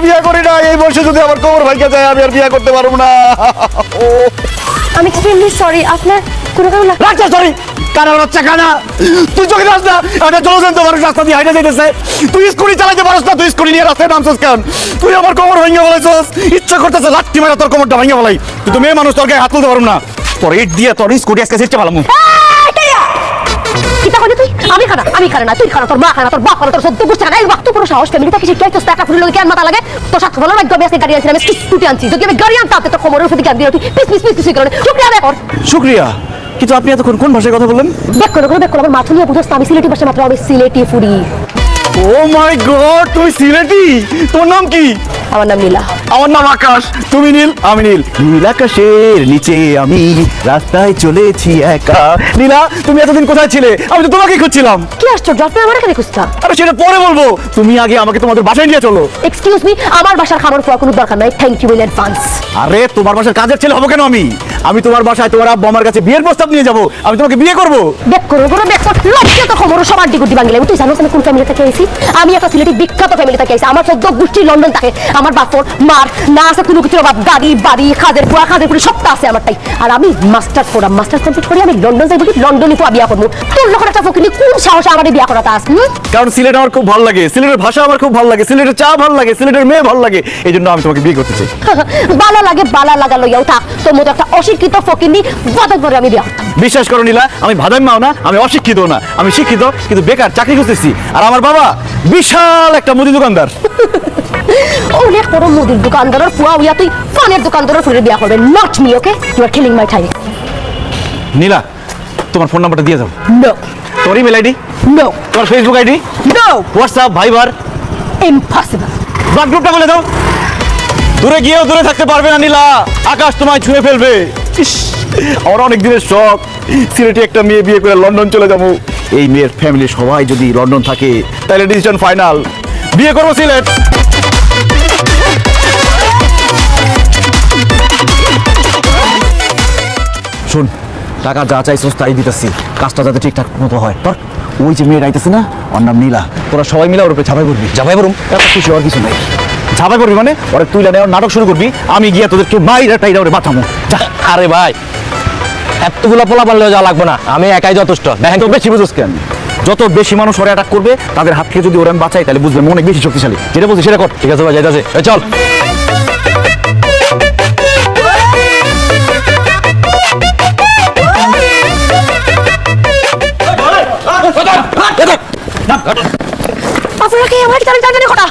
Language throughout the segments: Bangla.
বিয়ে করি না, এই বয়সে যদি আমার কোমর ভাঙে যায় আমি আর বিয়ে করতে পারবো না। আমি এক্সট্রিমলি সরি, আপনার কোনো কারণ রাখতে সরি কানা বাচ্চা কানা, তুই চোখে যাস না? একটা জলজন্ত মানুষ রাস্তা দিয়ে হাইটে যাইতেছে, তুই স্কুটি চালাইতে পারস না, তুই স্কুটি নিয়ে রাস্তায় নামছস কেন? তুই আমার কোমর ভেঙে বলাইছস, ইচ্ছা করতেছে লাঠি মারা তোর কোমরটা ভেঙে বলাই। তুই তো মেয়ে মানুষ, তোর গায়ে হাত তুলতে পারবো না। তোর ইট দিয়ে তোর স্কুটি আজকে চেষ্টা ভালো। কিতা কইলি তুই? আমি খানা না, তুই খানা, তোর মা খানা, তোর বাপ খানা, তোর সদ্য গোষ্ঠী খানা। এই বাক্ত পুরো সাহস ফ্যামিলি থেকে শিখে তো টাকা ফুলে লোকে কেন মাথা লাগে? তোর সাথে বলার ভাগ্য আমি আজকে গাড়ি আনছি, আমি স্কুটি আনছি। যদি আমি গাড়ি আনতাম তো কোমরের উপর দিকে দিয়ে তুই পিস করে শুকরিয়া আদায় কর। শুক্রিয়া, কিন্তু আপনি এতক্ষণ কোন ভাষায় কথা বললেন? দেখ করে আমার মাথা নিয়ে বুঝছ, আমি সিলেটি ভাষা মাত্র, আমি সিলেটি ফুরি। ও মাই গড, তুই সিলেটি? তোর নাম কি? আমার নাম নীলা। আমার নাম আকাশ। তুমি নীল, আমি নীল। নীল আকাশের নিচে আমি রাস্তায় চলেছি একা। নীলা, তুমি এতদিন কোথায় ছিলে? আমি তো তোমাকেই খুঁজছিলাম। কি আশ্চর্য, আপনি আমার এখানে খুঁজতা? আরে সেটা পরে বলবো, তুমি আগে আমাকে তোমাদের বাসায় নিয়ে চলো। এক্সকিউজ মি, আমার বাসার খাবার খাওয়ার কোনো দরকার নাই, থ্যাংক ইউ ইন অ্যাডভান্স। আরে তোমার বাসার কাজের ছেলে হবো কেন আমি? আমি তোমার বাসায় তোমার আব্বা আমার কাছে বিয়ের প্রস্তাব নিয়ে যাবো, আমি তোমাকে বিয়ে করবো। দেখ করো লক্ষ্য তো খবর সবার ডিগুটি বাংলা। তুই জানো আমি কোন ফ্যামিলি থেকে আইছি? আমি একটা সিলেটি বিখ্যাত ফ্যামিলি থেকে আইছি। আমার 14 গোষ্ঠী লন্ডন থাকে। আমার বাপর মার না আছে কোনো কিছুর অভাব, গাড়ি বাড়ি খাদের পুরি সবটা আছে আমারটাই। আর আমি মাস্টার্স কমপ্লিট করে আমি লন্ডন যাই বলি, লন্ডনে তো বিয়া করবো। তোর লোক একটা ফকিনি কোন সাহসে আমার বিয়া করাটা আস? কারণ সিলেট আমার খুব ভালো লাগে, সিলেটের ভাষা আমার খুব ভালো লাগে, সিলেটের চা ভালো লাগে, সিলেটের মেয়ে ভালো লাগে, এই জন্য আমি তোমাকে বিয়ে করতে চাই। বালা লাগা লইয়াও থাক, তোর মতো একটা অশিক্ষিত ফকিনি বাদক করে আমি বিয়া। বিশ্বাস করো নীলা, আমি ভাদাইমাও না, আমি অশিক্ষিত না, আমি শিক্ষিত কিন্তু বেকার, চাকরি খুঁজতেছি। আর আমার বাবা বিশাল একটা মুদি দোকানদার। অনেক বড় মুদির দোকানদারের ফুয়া হইয়া তুই ফানের দোকানদারের ফুলের বিয়া করবে, not me. Okay, you are killing my time. Nila, তোমার ফোন নাম্বারটা দিয়ে দাও। নো। তোর ইমেল আইডি? নো। তোর Facebook ID? No. WhatsApp, Viber? Impossible. Blog গ্রুপটা বলে দাও। দূরে গিয়েও দূরে থাকতে পারবে না নীলা, আকাশ তোমায় ছুঁয়ে ফেলবে। ইস, আমার অনেক দিনের শখ সিলেটে একটা মেয়ে বিয়ে করে লন্ডন চলে যাবো। এই মেয়ের ফ্যামিলি সবাই যদি লন্ডন থাকে তাহলে ডিসিশন ফাইনাল, বিয়ে করবো সিলেট। শোন, টাকা যা চাইছিস তাই দিতেছি, কাজটা যাতে ঠিকঠাক মতো হয়। তোর ওই যে মেয়ে আইতেছে না, ওর নাম নীলা, তোরা সবাই মিলে ওর উপরে ঝাঁপাই করবি। ঝাঁপাই করুম? এত খুশি হওয়ার কিছু নাই। ঝাঁপাই করবি মানে ওরা তুইলা নেওয়ার নাটক শুরু করবি, আমি গিয়ে তোদেরকে মাইরা টাইরা ওরে বাঁচামো। আরে ভাই, এতগুলো পোলা পারলে যাওয়া লাগবে না, আমি একাই যথেষ্ট। দেখেন তো বেশি বুঝোস কেন? যত বেশি মানুষ ওরা অ্যাটাক করবে তাদের হাত থেকে যদি ওরা আমি বাঁচাই তাহলে বুঝবেন অনেক বেশি শক্তিশালী। যেটা বলছি সেটা কর। ঠিক আছে ভাই, যাইতেছে, চল। আপনারা কি আমার জানি কথা?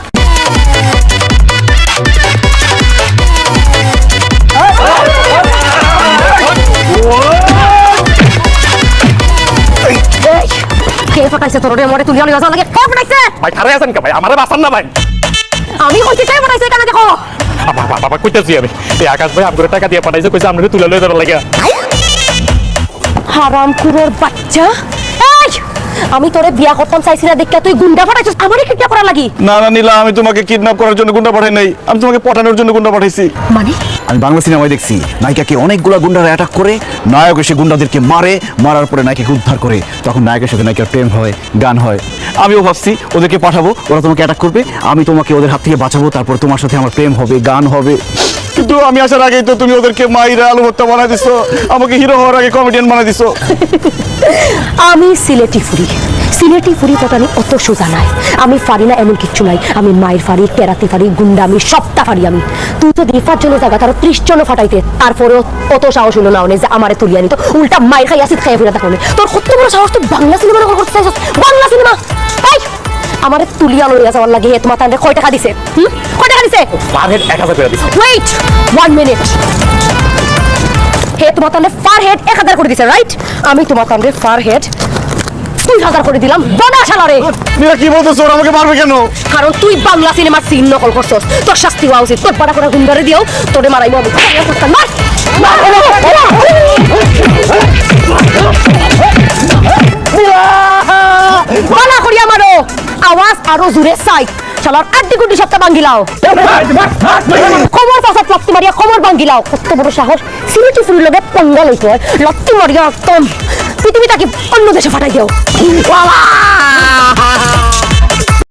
কে ফাটাইছে তোরে? মরে তুলিয়া লইয়া যাওয়া লাগে। কে ফাটাইছে? ভাই খারে আছেন কে ভাই? আমারে বাঁচান না ভাই। আমি কইছি কে ফাটাইছে, কেন দেখো? বাবা কইতাছি আমি, এই আকাশ ভাই আমগরে টাকা দিয়ে পাঠাইছে, কইছে আমরে তুলে লয়ে যাবার লাগে। হারামখোরের বাচ্চা! এই, আমি তোরে বিয়া করতাম চাইছি না দেখে তুই গুন্ডা ফাটাইছিস আমারে কিডন্যাপ করার লাগি? না না নীলা, আমি তোমাকে কিডন্যাপ করার জন্য গুন্ডা পাঠাই নাই, আমি তোমাকে পটানোর জন্য গুন্ডা পাঠাইছি। মানে আমি বাংলা সিনেমায় দেখছি নায়িকাকে অনেকগুলা গুন্ডারা অ্যাটাক করে, নায়ক এসে গুন্ডাদেরকে মারার পরে নায়িকাকে উদ্ধার করে, তখন নায়কের সাথে নায়িকার প্রেম হয়, গান হয়। আমিও ভাবছি ওদেরকে পাঠাবো, ওরা তোমাকে অ্যাটাক করবে, আমি তোমাকে ওদের হাত থেকে বাঁচাবো, তারপর তোমার সাথে আমার প্রেম হবে, গান হবে। কিন্তু আমি আসার আগেই তো তুমি ওদেরকে মাইরা আলু ভর্তা বানাই দিছো, আমাকে হিরো হওয়ার আগে কমেডিয়ান বানাই দিছো। আমি সিলেটি ফুরি পটানি অত সোজা নাই। আমি পারি না এমন কিচ্ছু নাই। আমি মায়ের ফাড়ি, কেরাতে ফাড়ি, গুন্ডামি সবটা ফাড়ি আমি। তুই তো দিফার জন্য জায়গা তার 30 জন ফাটাইতে, তারপরেও অত সাহস হলো না যে আমারে তুলিয়া নিত, উল্টা মায়ের খাই আসিত খাইয়া ফিরে থাকলে। তোর কত বড় সাহস, তুই বাংলা সিনেমা করতে চাইছিস? বাংলা সিনেমা এই আমারে তুলিয়া লইয়া যাওয়ার লাগে হে তোমার তান্ডে কয় টাকা দিছে? কয় টাকা দিছে? পার হেড 1000 করে দিছে। Wait 1 minute. হে তোমার তান্ডে পার হেড 1000 করে দিছে, রাইট? আমি তোমার তান্ডে পার হেড 2000 করে দিলাম। বনা শালারে, নীলা কি বলতেছো? ওরা আমাকে মারবে কেন? কারণ তুই বাংলা সিনেমার সিন নকল করছস। তোর শাস্তি হওয়া উচিত। তোর পাড়া করে গুন্ডারে দিও, তোরে মারাইবো আমি। বনা করিয়া মারো, আওয়াজ আরো জোরে চাই। শালার আড্ডি গুড্ডি সপ্তাহ ভাঙ্গিলাও, কোমর পাশা লত্তি মারিয়া কোমর ভাঙ্গিলাও। কত বড় সাহস! সিলেটি ফুরির লগে পঙ্গা লইতে হয়, লত্তি মারিয়া একদম পৃথিবীটাকে অন্য দেশে ফাটাই দিও।